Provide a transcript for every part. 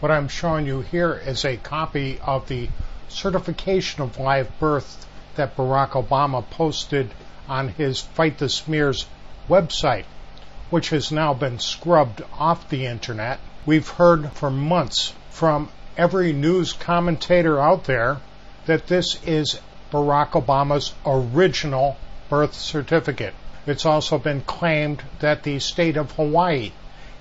What I'm showing you here is a copy of the certification of live birth that Barack Obama posted on his Fight the Smears website, which has now been scrubbed off the internet. We've heard for months from every news commentator out there that this is Barack Obama's original birth certificate. It's also been claimed that the state of Hawaii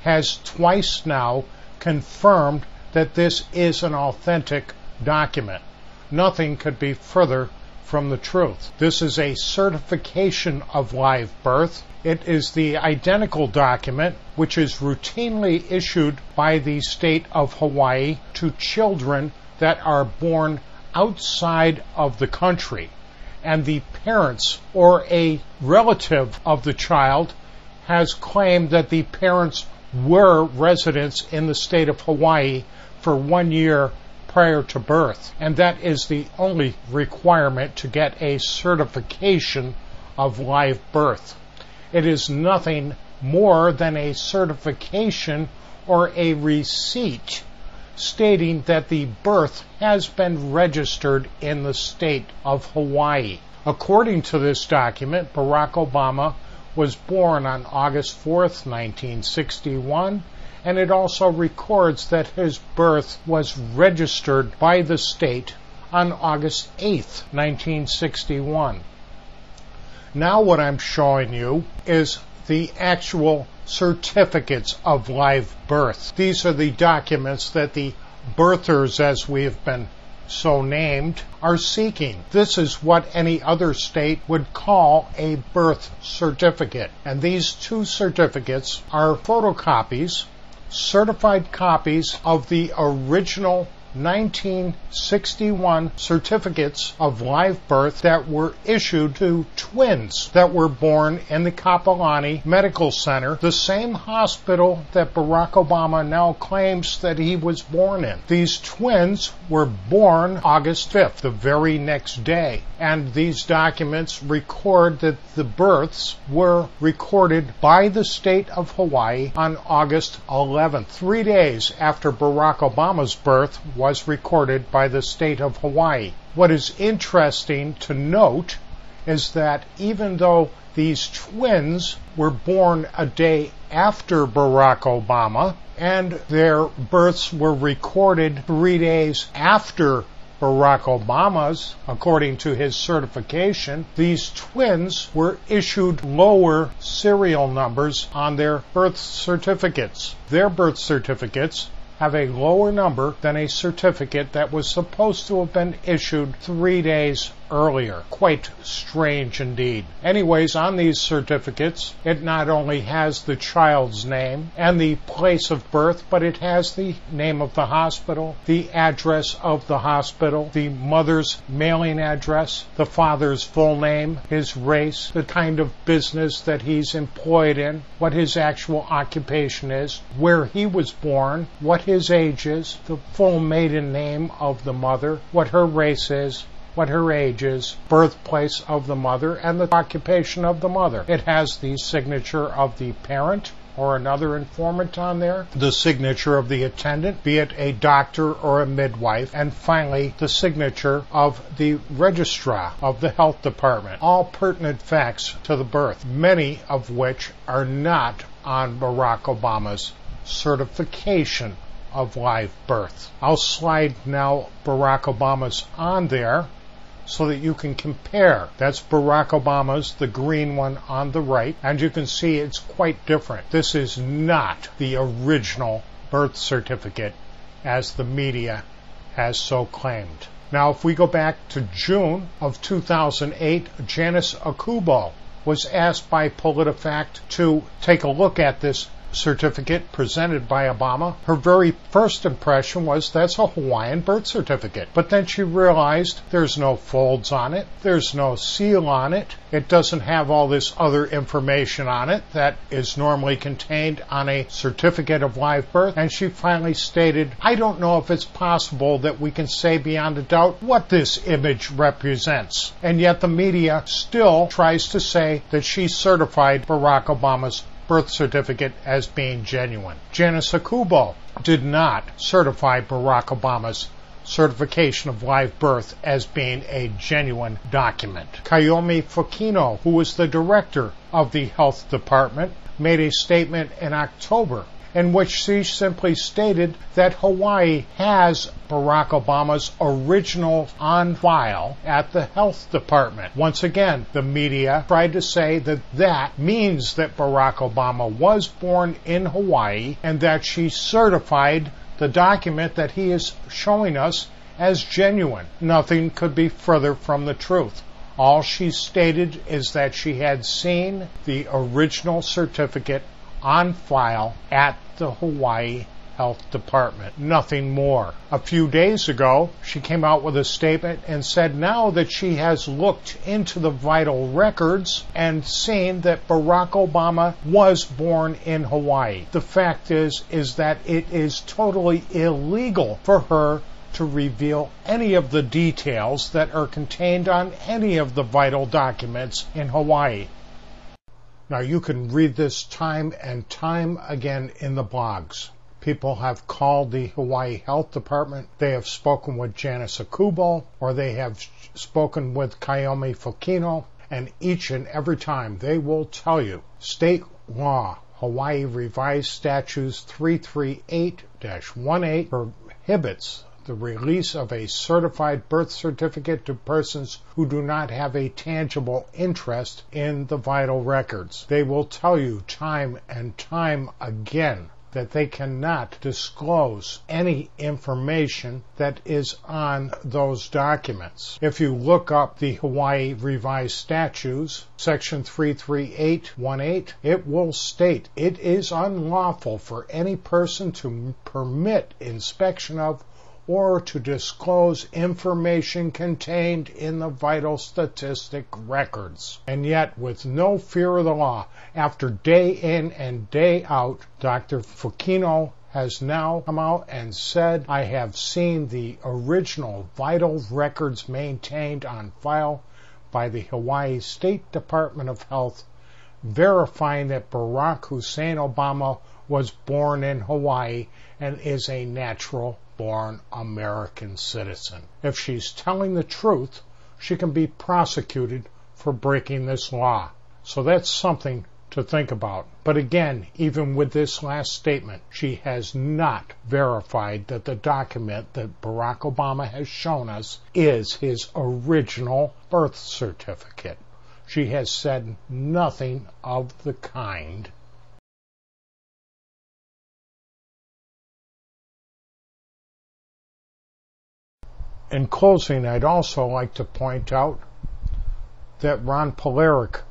has twice now confirmed that this is an authentic document. Nothing could be further from the truth. This is a certification of live birth. It is the identical document which is routinely issued by the state of Hawaii to children that are born outside of the country, and the parents or a relative of the child has claimed that the parents were residents in the state of Hawaii for 1 year prior to birth, and that is the only requirement to get a certification of live birth. It is nothing more than a certification or a receipt stating that the birth has been registered in the state of Hawaii. According to this document, Barack Obama was born on August 4th, 1961, and it also records that his birth was registered by the state on August 8th, 1961. Now what I'm showing you is the actual certificates of live birth. These are the documents that the birthers, as we have been so named, are seeking. This is what any other state would call a birth certificate. And these two certificates are photocopies, certified copies of the original 1961 certificates of live birth that were issued to twins that were born in the Kapolani Medical Center, the same hospital that Barack Obama now claims that he was born in. These twins were born August 5th, the very next day, and these documents record that the births were recorded by the state of Hawaii on August 11th, 3 days after Barack Obama's birth was recorded by the state of Hawaii. What is interesting to note is that even though these twins were born a day after Barack Obama and their births were recorded 3 days after Barack Obama's, according to his certification, these twins were issued lower serial numbers on their birth certificates. Their birth certificates have a lower number than a certificate that was supposed to have been issued 3 days earlier. Quite strange indeed. Anyways, on these certificates, it not only has the child's name and the place of birth, but it has the name of the hospital, the address of the hospital, the mother's mailing address, the father's full name, his race, the kind of business that he's employed in, what his actual occupation is, where he was born, what his age is, the full maiden name of the mother, what her race is, what her age is, birthplace of the mother, and the occupation of the mother. It has the signature of the parent or another informant on there, the signature of the attendant, be it a doctor or a midwife, and finally the signature of the registrar of the health department. All pertinent facts to the birth, many of which are not on Barack Obama's certification of live birth. I'll slide now Barack Obama's on there so that you can compare. That's Barack Obama's, the green one on the right, and you can see it's quite different. This is not the original birth certificate as the media has so claimed. Now, if we go back to June of 2008, Janice Akubo was asked by PolitiFact to take a look at this certificate presented by Obama. Her very first impression was that's a Hawaiian birth certificate. But then she realized there's no folds on it, there's no seal on it, it doesn't have all this other information on it that is normally contained on a certificate of live birth. And she finally stated, I don't know if it's possible that we can say beyond a doubt what this image represents. And yet the media still tries to say that she certified Barack Obama's birth certificate as being genuine. Janice Akubo did not certify Barack Obama's certification of live birth as being a genuine document. Kayomi Fukino, who was the director of the health department, made a statement in October in which she simply stated that Hawaii has Barack Obama's original on file at the health department. Once again, the media tried to say that that means that Barack Obama was born in Hawaii and that she certified the document that he is showing us as genuine. Nothing could be further from the truth. All she stated is that she had seen the original certificate on file at the Hawaii Health Department. Nothing more. A few days ago, she came out with a statement and said now that she has looked into the vital records and seen that Barack Obama was born in Hawaii. The fact is that it is totally illegal for her to reveal any of the details that are contained on any of the vital documents in Hawaii. Now, you can read this time and time again in the blogs. People have called the Hawaii Health Department, they have spoken with Janice Akubo, or they have spoken with Kayomi Fukino, and each and every time they will tell you, state law, Hawaii Revised Statutes 338-18 prohibits the release of a certified birth certificate to persons who do not have a tangible interest in the vital records. They will tell you time and time again that they cannot disclose any information that is on those documents. If you look up the Hawaii Revised Statutes, Section 33818, it will state it is unlawful for any person to permit inspection of or to disclose information contained in the vital statistic records. And yet, with no fear of the law, after day in and day out, Dr. Fukino has now come out and said, I have seen the original vital records maintained on file by the Hawaii State Department of Health, verifying that Barack Hussein Obama was born in Hawaii and is a natural-born American citizen. If she's telling the truth, she can be prosecuted for breaking this law. So that's something to think about. But again, even with this last statement, she has not verified that the document that Barack Obama has shown us is his original birth certificate. She has said nothing of the kind. In closing, I'd also like to point out that Ron Polaric,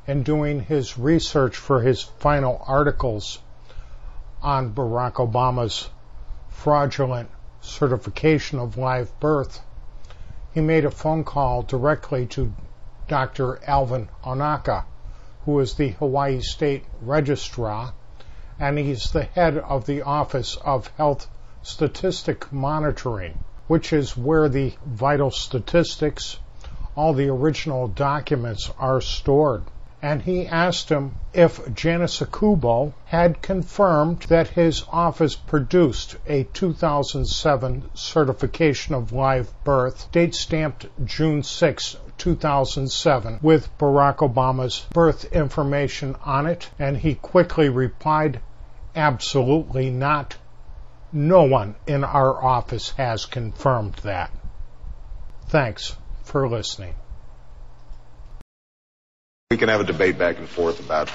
in doing his research for his final articles on Barack Obama's fraudulent certification of live birth, he made a phone call directly to Dr. Alvin Onaka, who is the Hawaii State Registrar, and he's the head of the Office of Health Statistic Monitoring, which is where the vital statistics, all the original documents are stored. And he asked him if Janice Akubo had confirmed that his office produced a 2007 certification of live birth, date stamped June 6, 2007, with Barack Obama's birth information on it, and he quickly replied, absolutely not. No one in our office has confirmed that. Thanks for listening. We can have a debate back and forth about